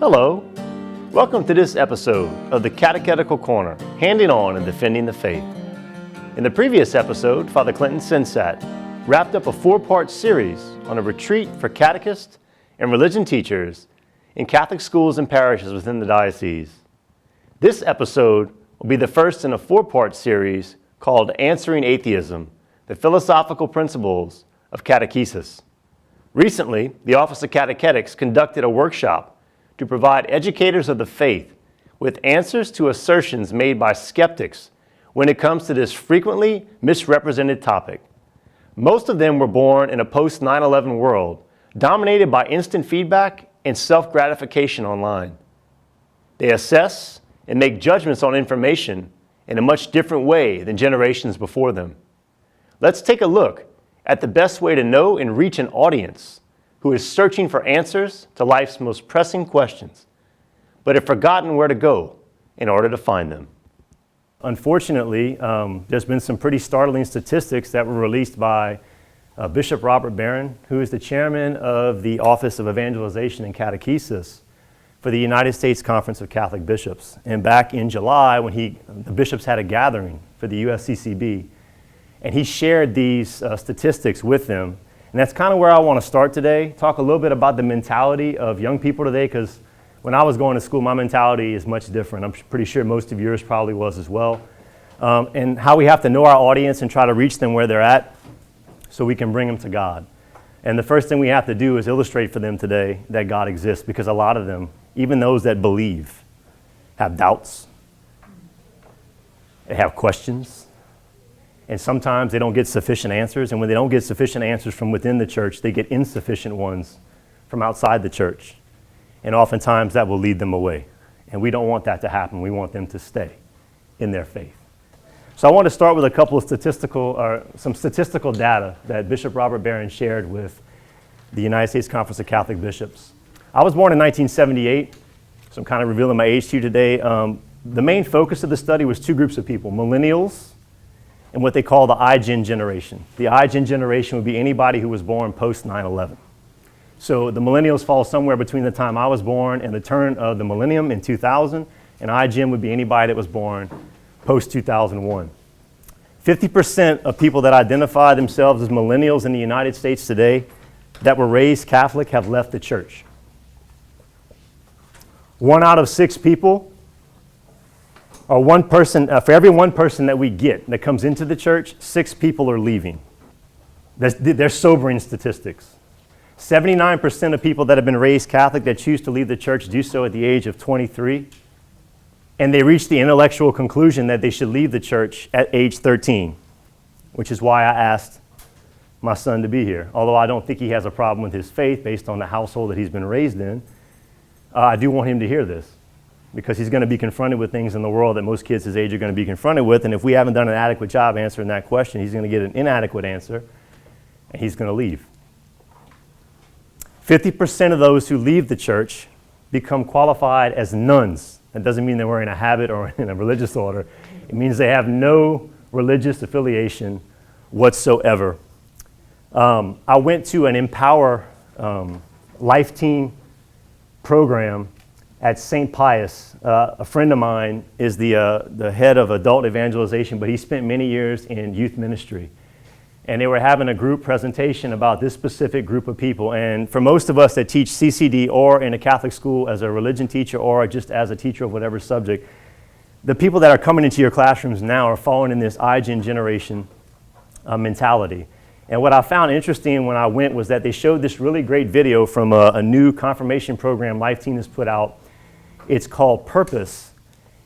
Hello. Welcome to this episode of the Catechetical Corner, handing on and defending the faith. In the previous episode, Father Clinton Sensat wrapped up a four-part series on a retreat for catechists and religion teachers in Catholic schools and parishes within the diocese. This episode will be the first in a four-part series called Answering Atheism, the Philosophical Principles of Catechesis. Recently, the Office of Catechetics conducted a workshop to provide educators of the faith with answers to assertions made by skeptics when it comes to this frequently misrepresented topic. Most of them were born in a post-9/11 world dominated by instant feedback and self-gratification online. They assess and make judgments on information in a much different way than generations before them. Let's take a look at the best way to know and reach an audience who is searching for answers to life's most pressing questions, but have forgotten where to go in order to find them. Unfortunately, there's been some pretty startling statistics that were released by Bishop Robert Barron, who is the chairman of the Office of Evangelization and Catechesis for the United States Conference of Catholic Bishops. And back in July, when the bishops had a gathering for the USCCB, and he shared these statistics with them. And that's kind of where I want to start today, talk a little bit about the mentality of young people today, because when I was going to school, my mentality is much different. I'm pretty sure most of yours probably was as well. And how we have to know our audience and try to reach them where they're at so we can bring them to God. And the first thing we have to do is illustrate for them today that God exists, because a lot of them, even those that believe, have doubts, they have questions, and sometimes they don't get sufficient answers. And when they don't get sufficient answers from within the church, they get insufficient ones from outside the church. And oftentimes that will lead them away. And we don't want that to happen. We want them to stay in their faith. So I want to start with a couple of some statistical data that Bishop Robert Barron shared with the United States Conference of Catholic Bishops. I was born in 1978, so I'm kind of revealing my age to you today. The main focus of the study was two groups of people, millennials and what they call the Igen generation. The Igen generation would be anybody who was born post 9/11. So the millennials fall somewhere between the time I was born and the turn of the millennium in 2000, and Igen would be anybody that was born post 2001. 50% of people that identify themselves as millennials in the United States today that were raised Catholic have left the church. 1 out of 6 people, or one person, for every one person that we get that comes into the church, 6 people are leaving. They're sobering statistics. 79% of people that have been raised Catholic that choose to leave the church do so at the age of 23. And they reach the intellectual conclusion that they should leave the church at age 13, which is why I asked my son to be here. Although I don't think he has a problem with his faith based on the household that he's been raised in, I do want him to hear this, because he's going to be confronted with things in the world that most kids his age are going to be confronted with. And if we haven't done an adequate job answering that question, he's going to get an inadequate answer, and he's going to leave. 50% of those who leave the church become qualified as nuns. That doesn't mean they're wearing a habit or in a religious order. It means they have no religious affiliation whatsoever. I went to an Empower Life Team program at St. Pius. A friend of mine is the head of adult evangelization, but he spent many years in youth ministry. And they were having a group presentation about this specific group of people. And for most of us that teach CCD or in a Catholic school as a religion teacher or just as a teacher of whatever subject, the people that are coming into your classrooms now are falling in this Igen generation mentality. And what I found interesting when I went was that they showed this really great video from a new confirmation program Life Team has put out. It's called Purpose.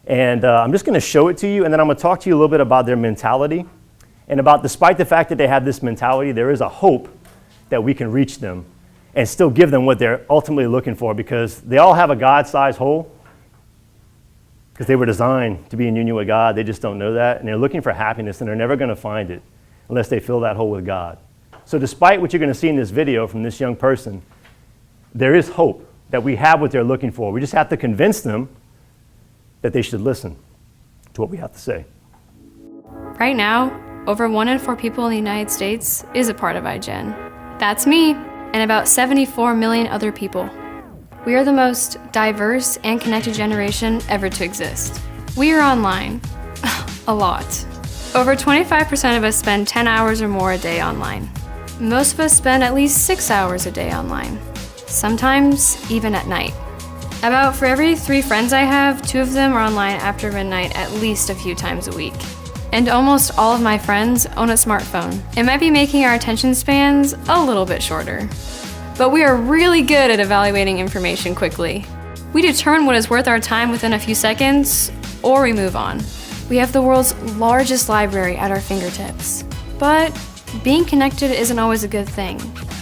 And I'm just going to show it to you, and then I'm going to talk to you a little bit about their mentality. And about, despite the fact that they have this mentality, there is a hope that we can reach them and still give them what they're ultimately looking for, because they all have a God-sized hole, because they were designed to be in union with God. They just don't know that, and they're looking for happiness, and they're never going to find it unless they fill that hole with God. So despite what you're going to see in this video from this young person, there is hope that we have what they're looking for. We just have to convince them that they should listen to what we have to say. Right now, over 1 in 4 people in the United States is a part of Igen. That's me, and about 74 million other people. We are the most diverse and connected generation ever to exist. We are online. A lot. Over 25% of us spend 10 hours or more a day online. Most of us spend at least 6 hours a day online. Sometimes even at night. About for every 3 friends I have, 2 of them are online after midnight at least a few times a week. And almost all of my friends own a smartphone. It might be making our attention spans a little bit shorter. But we are really good at evaluating information quickly. We determine what is worth our time within a few seconds, or we move on. We have the world's largest library at our fingertips. But being connected isn't always a good thing.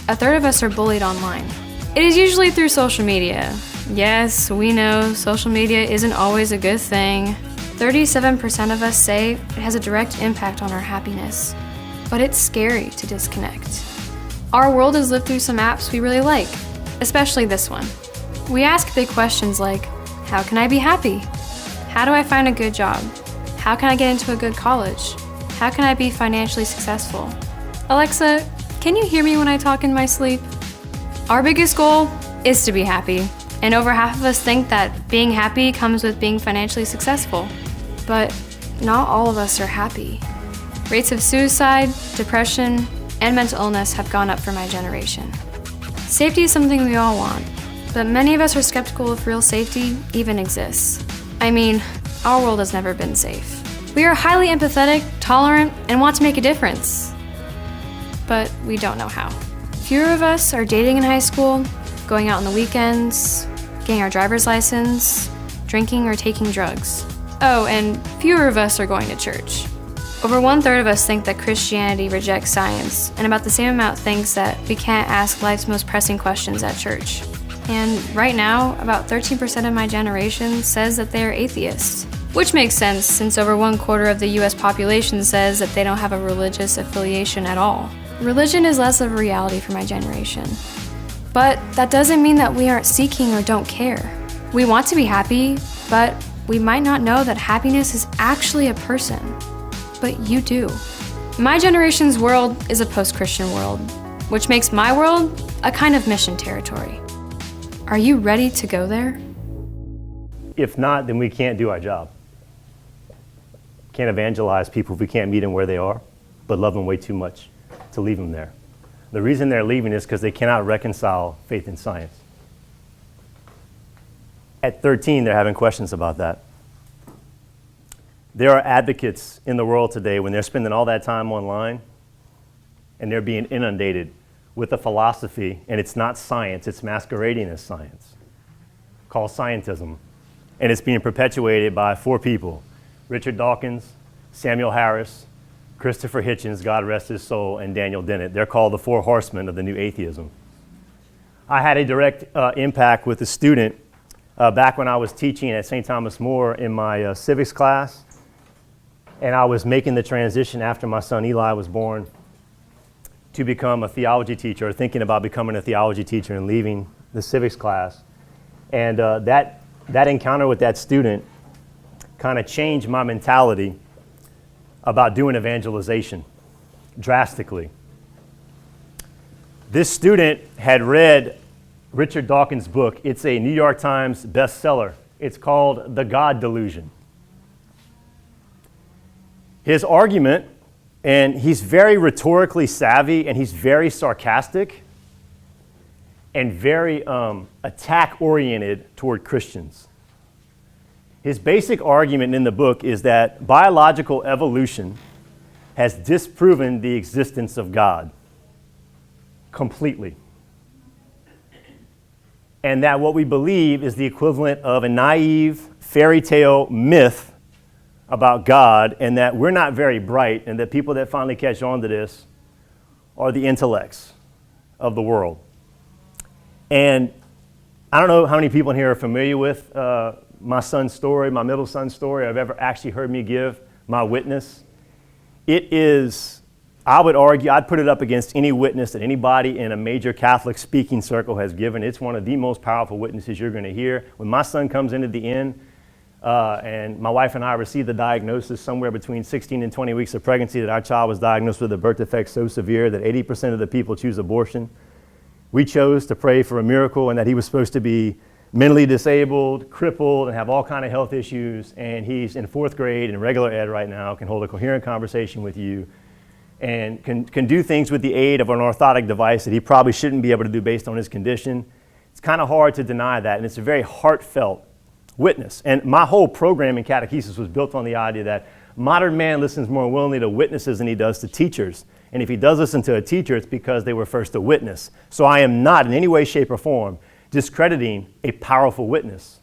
A third of us are bullied online. It is usually through social media. Yes, we know social media isn't always a good thing. 37% of us say it has a direct impact on our happiness. But it's scary to disconnect. Our world is lived through some apps we really like, especially this one. We ask big questions like, how can I be happy? How do I find a good job? How can I get into a good college? How can I be financially successful? Alexa, can you hear me when I talk in my sleep? Our biggest goal is to be happy, and over half of us think that being happy comes with being financially successful. But not all of us are happy. Rates of suicide, depression, and mental illness have gone up for my generation. Safety is something we all want, but many of us are skeptical if real safety even exists. I mean, our world has never been safe. We are highly empathetic, tolerant, and want to make a difference. But we don't know how. Fewer of us are dating in high school, going out on the weekends, getting our driver's license, drinking or taking drugs. Oh, and fewer of us are going to church. Over 1/3 of us think that Christianity rejects science, and about the same amount thinks that we can't ask life's most pressing questions at church. And right now, about 13% of my generation says that they are atheists. Which makes sense, since over 1/4 of the US population says that they don't have a religious affiliation at all. Religion is less of a reality for my generation. But that doesn't mean that we aren't seeking or don't care. We want to be happy, but we might not know that happiness is actually a person. But you do. My generation's world is a post-Christian world, which makes my world a kind of mission territory. Are you ready to go there? If not, then we can't do our job. Can't evangelize people if we can't meet them where they are, but love them way too much to leave them there. The reason they're leaving is because they cannot reconcile faith and science. At 13, they're having questions about that. There are advocates in the world today when they're spending all that time online and they're being inundated with a philosophy, and it's not science, it's masquerading as science, called scientism. And it's being perpetuated by 4 people, Richard Dawkins, Samuel Harris, Christopher Hitchens, God rest his soul, and Daniel Dennett. They're called the Four Horsemen of the New Atheism. I had a direct impact with a student back when I was teaching at St. Thomas More in my civics class. And I was making the transition after my son Eli was born to become a theology teacher, or thinking about becoming a theology teacher and leaving the civics class. And that encounter with that student kind of changed my mentality about doing evangelization drastically. This student had read Richard Dawkins' book. It's a New York Times bestseller. It's called The God Delusion. His argument, and he's very rhetorically savvy, and he's very sarcastic and very attack-oriented toward Christians. His basic argument in the book is that biological evolution has disproven the existence of God completely. And that what we believe is the equivalent of a naive fairy tale myth about God, and that we're not very bright, and that people that finally catch on to this are the intellects of the world. And I don't know how many people in here are familiar with my son's story, my middle son's story, or have ever actually heard me give my witness. It is, I would argue, I'd put it up against any witness that anybody in a major Catholic speaking circle has given. It's one of the most powerful witnesses you're going to hear. When my son comes into the inn, and my wife and I received the diagnosis somewhere between 16 and 20 weeks of pregnancy that our child was diagnosed with a birth defect so severe that 80% of the people choose abortion. We chose to pray for a miracle and that he was supposed to be mentally disabled, crippled, and have all kind of health issues, and he's in 4th grade in regular ed right now, can hold a coherent conversation with you, and can do things with the aid of an orthotic device that he probably shouldn't be able to do based on his condition. It's kind of hard to deny that, and it's a very heartfelt witness. And my whole program in catechesis was built on the idea that modern man listens more willingly to witnesses than he does to teachers. And if he does listen to a teacher, it's because they were first a witness. So I am not in any way, shape, or form discrediting a powerful witness.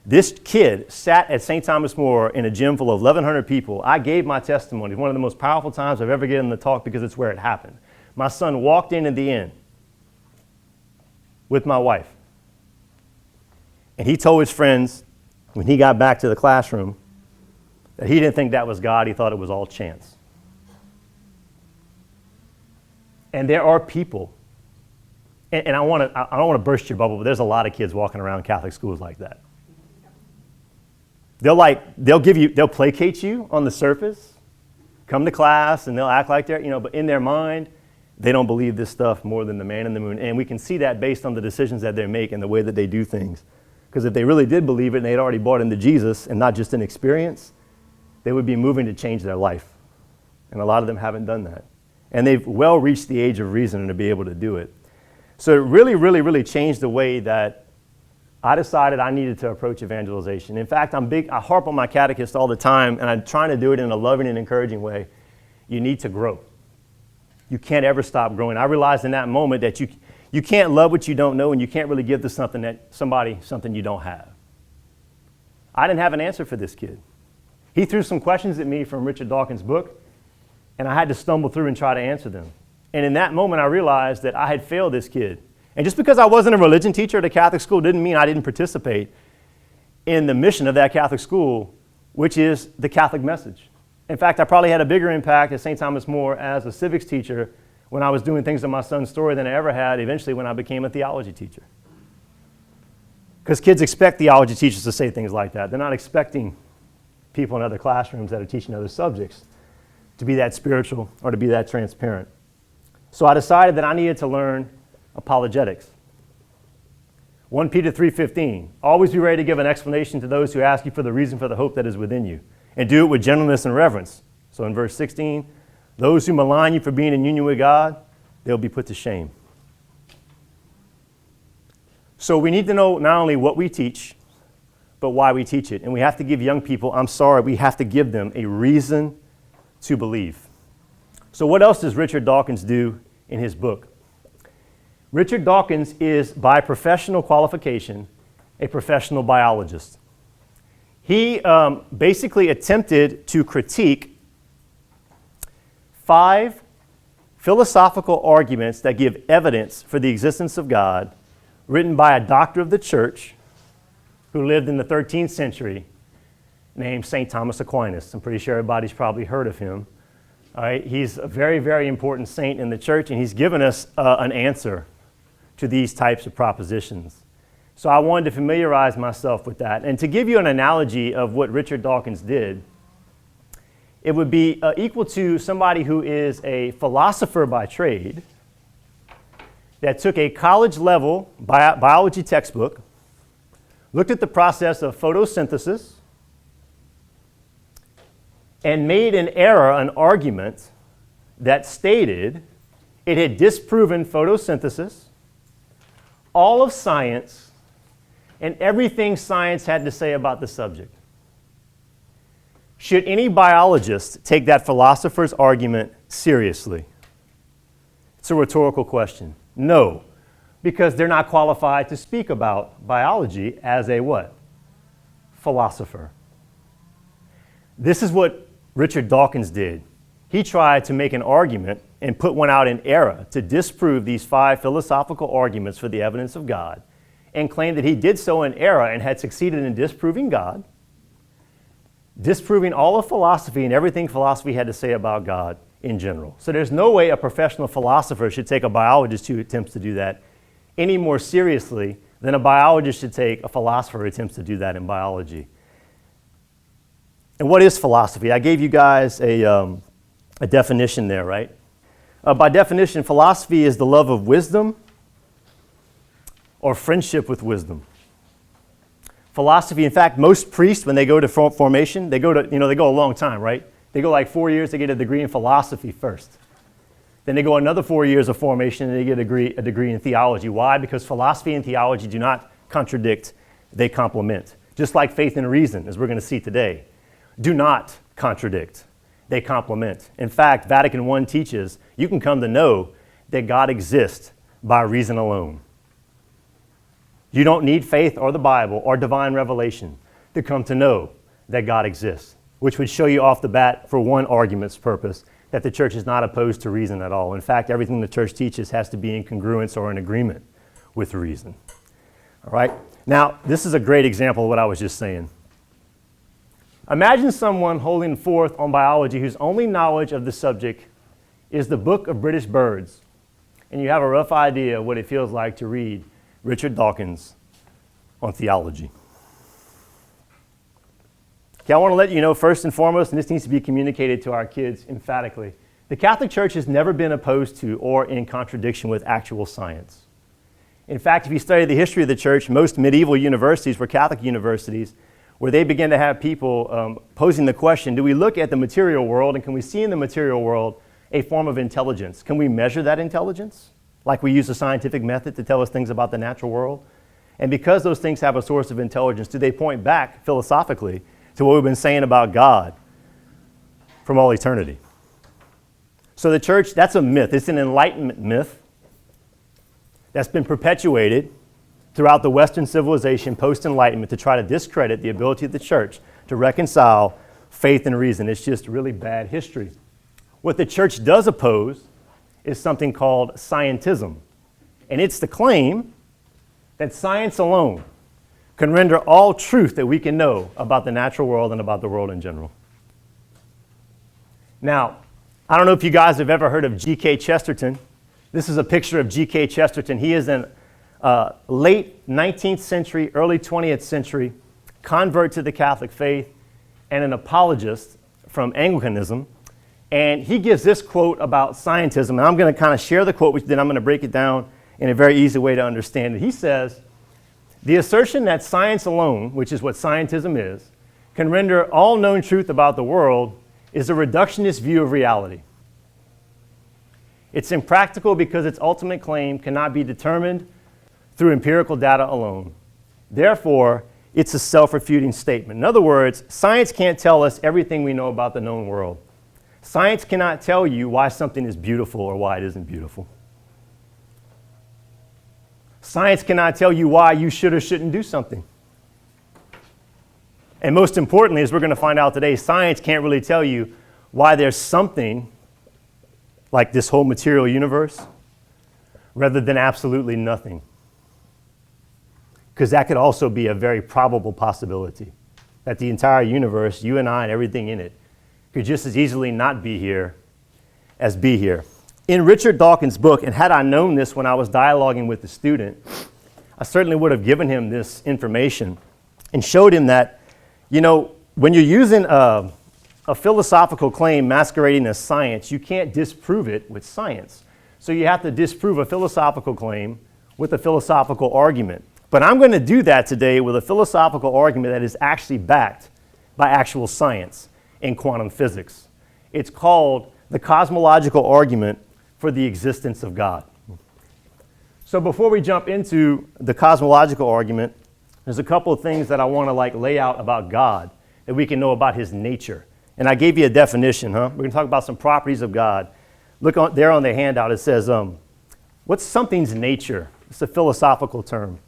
This kid sat at St. Thomas More in a gym full of 1,100 people. I gave my testimony. One of the most powerful times I've ever given the talk because it's where it happened. My son walked in at the end with my wife. And he told his friends when he got back to the classroom that he didn't think that was God. He thought it was all chance. And there are people, and I don't want to burst your bubble, but there's a lot of kids walking around Catholic schools like that. They'll placate you on the surface, come to class, and they'll act like they're, but in their mind, they don't believe this stuff more than the man in the moon. And we can see that based on the decisions that they make and the way that they do things. Because if they really did believe it and they'd already bought into Jesus and not just an experience, they would be moving to change their life. And a lot of them haven't done that. And they've well reached the age of reason to be able to do it. So it really, really, really changed the way that I decided I needed to approach evangelization. In fact, I harp on my catechist all the time, and I'm trying to do it in a loving and encouraging way. You need to grow. You can't ever stop growing. I realized in that moment that you can't love what you don't know, and you can't really give to something you don't have. I didn't have an answer for this kid. He threw some questions at me from Richard Dawkins' book, and I had to stumble through and try to answer them. And in that moment, I realized that I had failed this kid. And just because I wasn't a religion teacher at a Catholic school didn't mean I didn't participate in the mission of that Catholic school, which is the Catholic message. In fact, I probably had a bigger impact at St. Thomas More as a civics teacher when I was doing things in my son's story than I ever had eventually when I became a theology teacher. Because kids expect theology teachers to say things like that. They're not expecting people in other classrooms that are teaching other subjects to be that spiritual or to be that transparent. So I decided that I needed to learn apologetics. 1 Peter 3:15, always be ready to give an explanation to those who ask you for the reason for the hope that is within you, and do it with gentleness and reverence. So in verse 16, those who malign you for being in union with God, they'll be put to shame. So we need to know not only what we teach, but why we teach it. And we have to give young people, we have to give them a reason to believe. So what else does Richard Dawkins do in his book? Richard Dawkins is, by professional qualification, a professional biologist. He basically attempted to critique 5 philosophical arguments that give evidence for the existence of God, written by a doctor of the church who lived in the 13th century, named St. Thomas Aquinas. I'm pretty sure everybody's probably heard of him. All right, he's a very, very important saint in the church, and he's given us an answer to these types of propositions. So I wanted to familiarize myself with that. And to give you an analogy of what Richard Dawkins did, it would be equal to somebody who is a philosopher by trade that took a college-level biology textbook, looked at the process of photosynthesis, and made an argument that stated it had disproven photosynthesis, all of science, and everything science had to say about the subject. Should any biologist take that philosopher's argument seriously? It's a rhetorical question. No, because they're not qualified to speak about biology as a what? Philosopher. This is what Richard Dawkins did. He tried to make an argument and put one out in error to disprove these 5 philosophical arguments for the evidence of God, and claimed that he did so in error and had succeeded in disproving God, disproving all of philosophy and everything philosophy had to say about God in general. So there's no way a professional philosopher should take a biologist who attempts to do that any more seriously than a biologist should take a philosopher who attempts to do that in biology. And what is philosophy? I gave you guys a definition there, right? By definition, philosophy is the love of wisdom or friendship with wisdom. Philosophy, in fact, most priests, when they go to formation, they go a long time, right? They go like 4 years to get a degree in philosophy first. Then they go another 4 years of formation and they get a degree in theology. Why? Because philosophy and theology do not contradict, they complement. Just like faith and reason, as we're going to see today, do not contradict, they complement. In fact, Vatican I teaches you can come to know that God exists by reason alone. You don't need faith or the Bible or divine revelation to come to know that God exists, which would show you off the bat, for one argument's purpose, that the church is not opposed to reason at all. In fact, everything the church teaches has to be in congruence or in agreement with reason. All right? Now, this is a great example of what I was just saying. Imagine someone holding forth on biology whose only knowledge of the subject is the Book of British Birds, and you have a rough idea of what it feels like to read Richard Dawkins on theology. Okay, I want to let you know first and foremost, and this needs to be communicated to our kids emphatically, the Catholic Church has never been opposed to or in contradiction with actual science. In fact, if you study the history of the church, most medieval universities were Catholic universities where they began to have people posing the question, do we look at the material world and can we see in the material world a form of intelligence? Can we measure that intelligence? Like we use a scientific method to tell us things about the natural world? And because those things have a source of intelligence, do they point back philosophically to what we've been saying about God from all eternity? So the church, that's a myth. It's an Enlightenment myth that's been perpetuated throughout the Western civilization post-Enlightenment to try to discredit the ability of the church to reconcile faith and reason. It's just really bad history. What the church does oppose is something called scientism. And it's the claim that science alone can render all truth that we can know about the natural world and about the world in general. Now, I don't know if you guys have ever heard of G.K. Chesterton. This is a picture of G.K. Chesterton. He is an late 19th century, early 20th century convert to the Catholic faith and an apologist from Anglicanism. And he gives this quote about scientism, and I'm going to kind of share the quote, which then I'm going to break it down in a very easy way to understand it. He says, the assertion that science alone, which is what scientism is, can render all known truth about the world is a reductionist view of reality. It's impractical because its ultimate claim cannot be determined through empirical data alone. Therefore, it's a self-refuting statement. In other words, science can't tell us everything we know about the known world. Science cannot tell you why something is beautiful or why it isn't beautiful. Science cannot tell you why you should or shouldn't do something. And most importantly, as we're going to find out today, science can't really tell you why there's something like this whole material universe rather than absolutely nothing. Because that could also be a very probable possibility, that the entire universe, you and I and everything in it, could just as easily not be here as be here. In Richard Dawkins' book, and had I known this when I was dialoguing with the student, I certainly would have given him this information and showed him that, when you're using a philosophical claim masquerading as science, you can't disprove it with science. So you have to disprove a philosophical claim with a philosophical argument. But I'm going to do that today with a philosophical argument that is actually backed by actual science in quantum physics. It's called the cosmological argument for the existence of God. So before we jump into the cosmological argument, there's a couple of things that I want to lay out about God that we can know about his nature. And I gave you a definition, We're going to talk about some properties of God. Look there on the handout. It says, what's something's nature? It's a philosophical term.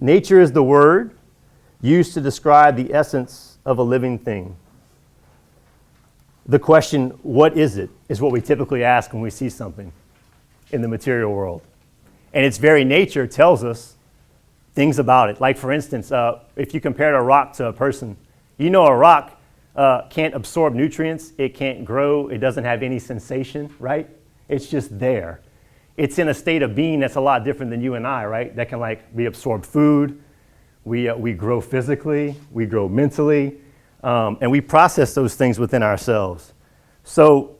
Nature is the word used to describe the essence of a living thing. The question, what is it, is what we typically ask when we see something in the material world. And its very nature tells us things about it. Like, for instance, if you compared a rock to a person, a rock can't absorb nutrients, it can't grow, it doesn't have any sensation, right? It's just there. It's in a state of being that's a lot different than you and I, right? That can we absorb food, we grow physically, we grow mentally, and we process those things within ourselves. So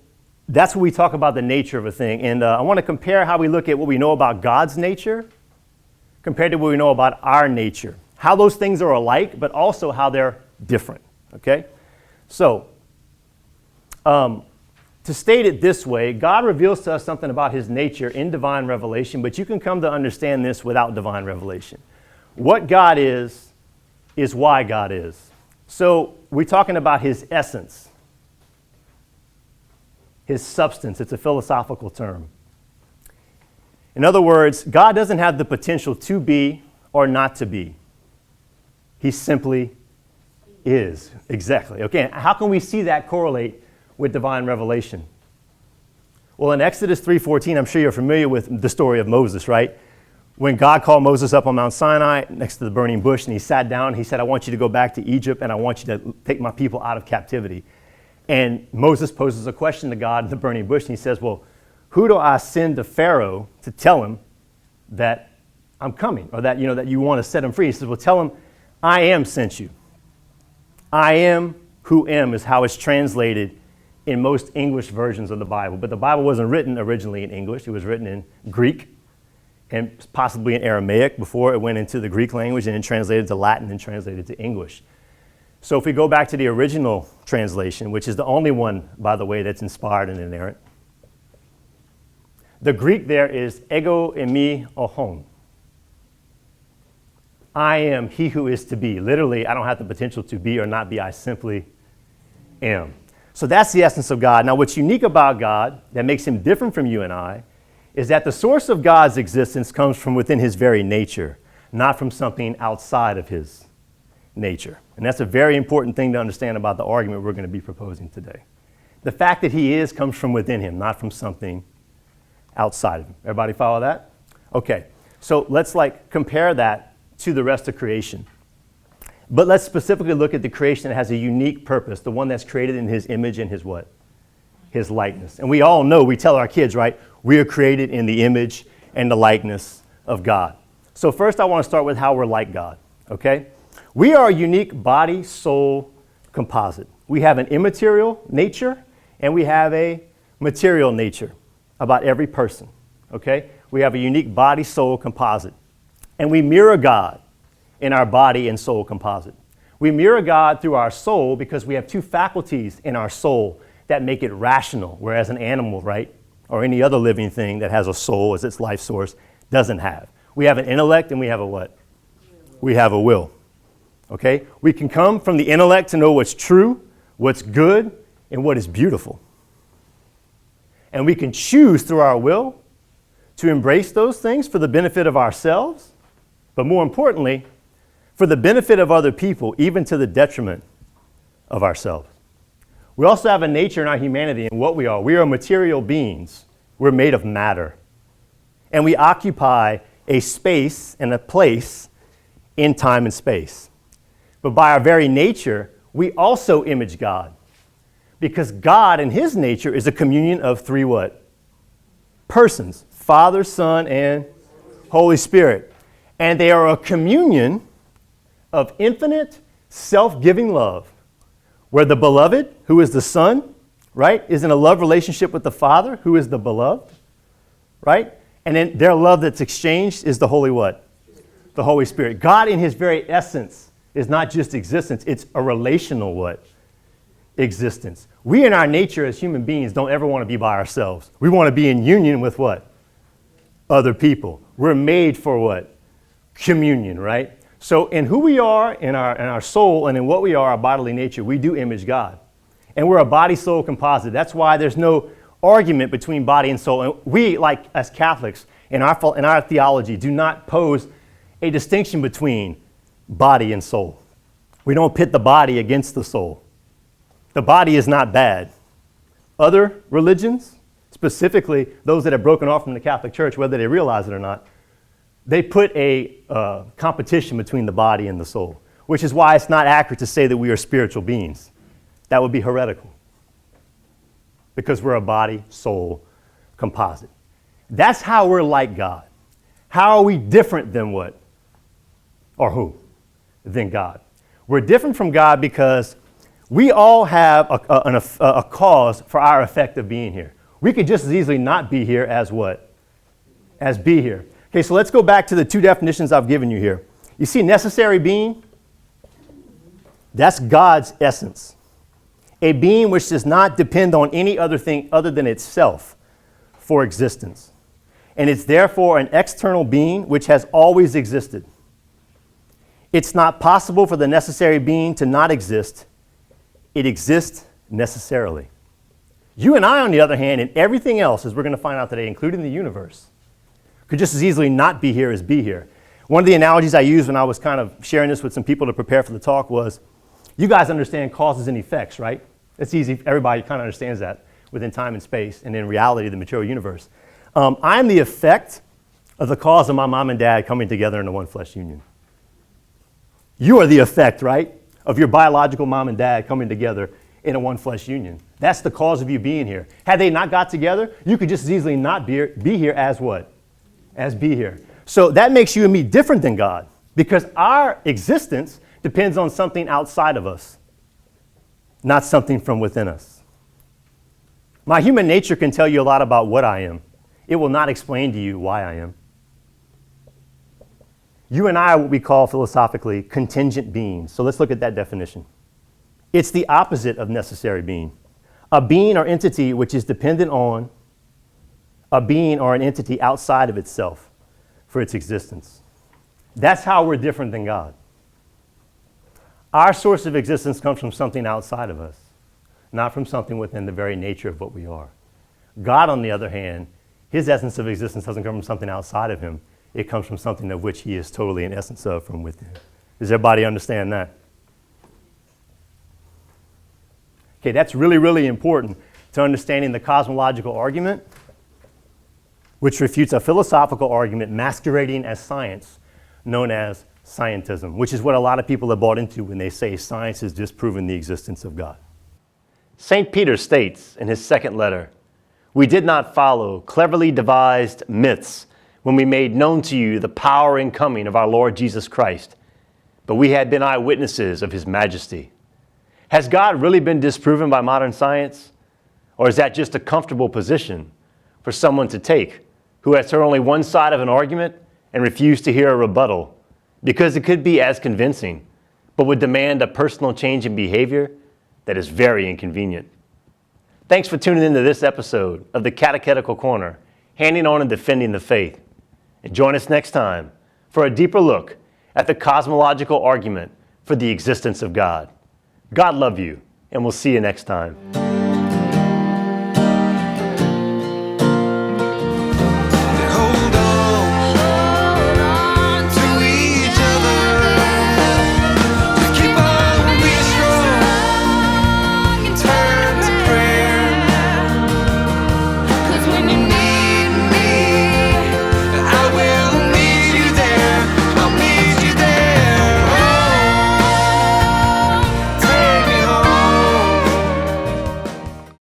that's when we talk about the nature of a thing. And I want to compare how we look at what we know about God's nature compared to what we know about our nature. how those things are alike, but also how they're different, okay? So, to state it this way, God reveals to us something about his nature in divine revelation, but you can come to understand this without divine revelation. What God is why God is. So we're talking about his essence, his substance. It's a philosophical term. In other words, God doesn't have the potential to be or not to be. He simply is. Exactly. Okay, how can we see that correlate with divine revelation? Well, in Exodus 3:14, I'm sure you're familiar with the story of Moses, right? When God called Moses up on Mount Sinai next to the burning bush and he sat down, he said, I want you to go back to Egypt and I want you to take my people out of captivity. And Moses poses a question to God in the burning bush and he says, well, who do I send to Pharaoh to tell him that I'm coming or that, that you want to set him free? He says, well, tell him I am sent you. I am who am is how it's translated in most English versions of the Bible. But the Bible wasn't written originally in English. It was written in Greek and possibly in Aramaic before it went into the Greek language and then translated to Latin and translated to English. So if we go back to the original translation, which is the only one, by the way, that's inspired and inerrant, the Greek there is ego eimi ohon. I am he who is to be. Literally, I don't have the potential to be or not be. I simply am. So that's the essence of God. Now, what's unique about God that makes him different from you and I is that the source of God's existence comes from within his very nature, not from something outside of his nature. And that's a very important thing to understand about the argument we're going to be proposing today. The fact that he is comes from within him, not from something outside of him. Everybody follow that? Okay, so let's compare that to the rest of creation. But let's specifically look at the creation that has a unique purpose, the one that's created in his image and his what? His likeness. And we all know, we tell our kids, right? We are created in the image and the likeness of God. So first I want to start with how we're like God, okay? We are a unique body-soul composite. We have an immaterial nature and we have a material nature about every person, okay? We have a unique body-soul composite. And we mirror God in our body and soul composite. We mirror God through our soul because we have two faculties in our soul that make it rational, whereas an animal, right, or any other living thing that has a soul as its life source doesn't have. We have an intellect and we have a what? We have a will, okay? We can come from the intellect to know what's true, what's good, and what is beautiful. And we can choose through our will to embrace those things for the benefit of ourselves, but more importantly, for the benefit of other people, even to the detriment of ourselves. We also have a nature in our humanity and what we are. We are material beings. We're made of matter. And we occupy a space and a place in time and space. But by our very nature, we also image God. Because God in his nature is a communion of three what? Persons. Father, Son, and Holy Spirit. And they are a communion of infinite, self-giving love, where the beloved, who is the Son, right, is in a love relationship with the Father, who is the beloved, right? And then their love that's exchanged is the Holy what? The Holy Spirit. God in his very essence is not just existence, it's a relational what? Existence. We in our nature as human beings don't ever want to be by ourselves. We want to be in union with what? Other people. We're made for what? Communion, right? So in who we are, in our soul, and in what we are, our bodily nature, we do image God. And we're a body-soul composite. That's why there's no argument between body and soul. And we, like as Catholics, in our theology, do not pose a distinction between body and soul. We don't pit the body against the soul. The body is not bad. Other religions, specifically those that have broken off from the Catholic Church, whether they realize it or not, they put a competition between the body and the soul, which is why it's not accurate to say that we are spiritual beings. That would be heretical because we're a body-soul composite. That's how we're like God. How are we different than what? Or who? Than God. We're different from God because we all have a cause for our effect of being here. We could just as easily not be here as what? As be here. Okay, so let's go back to the two definitions I've given you here. You see, necessary being, that's God's essence. A being which does not depend on any other thing other than itself for existence. And it's therefore an external being which has always existed. It's not possible for the necessary being to not exist. It exists necessarily. You and I, on the other hand, and everything else, as we're going to find out today, including the universe, could just as easily not be here as be here. One of the analogies I used when I was kind of sharing this with some people to prepare for the talk was, you guys understand causes and effects, right? It's easy. Everybody kind of understands that within time and space, and in reality, the material universe. I'm the effect of the cause of my mom and dad coming together in a one flesh union. You are the effect, right, of your biological mom and dad coming together in a one flesh union. That's the cause of you being here. Had they not got together, you could just as easily not be here as what? As be here. So that makes you and me different than God, because our existence depends on something outside of us, not something from within us. My human nature can tell you a lot about what I am. It will not explain to you why I am. You and I are what we call philosophically contingent beings. So let's look at that definition. It's the opposite of necessary being. A being or entity which is dependent on a being or an entity outside of itself for its existence. That's how we're different than God. Our source of existence comes from something outside of us, not from something within the very nature of what we are. God, on the other hand, his essence of existence doesn't come from something outside of him. It comes from something of which he is totally an essence of from within. Does everybody understand that? Okay, that's really, really important to understanding the cosmological argument, which refutes a philosophical argument masquerading as science, known as scientism, which is what a lot of people have bought into when they say science has disproven the existence of God. St. Peter states in his second letter, "We did not follow cleverly devised myths when we made known to you the power and coming of our Lord Jesus Christ, but we had been eyewitnesses of his majesty." Has God really been disproven by modern science? Or is that just a comfortable position for someone to take who has heard only one side of an argument and refused to hear a rebuttal because it could be as convincing, but would demand a personal change in behavior that is very inconvenient? Thanks for tuning into this episode of the Catechetical Corner, handing on and defending the faith. And join us next time for a deeper look at the cosmological argument for the existence of God. God love you, and we'll see you next time.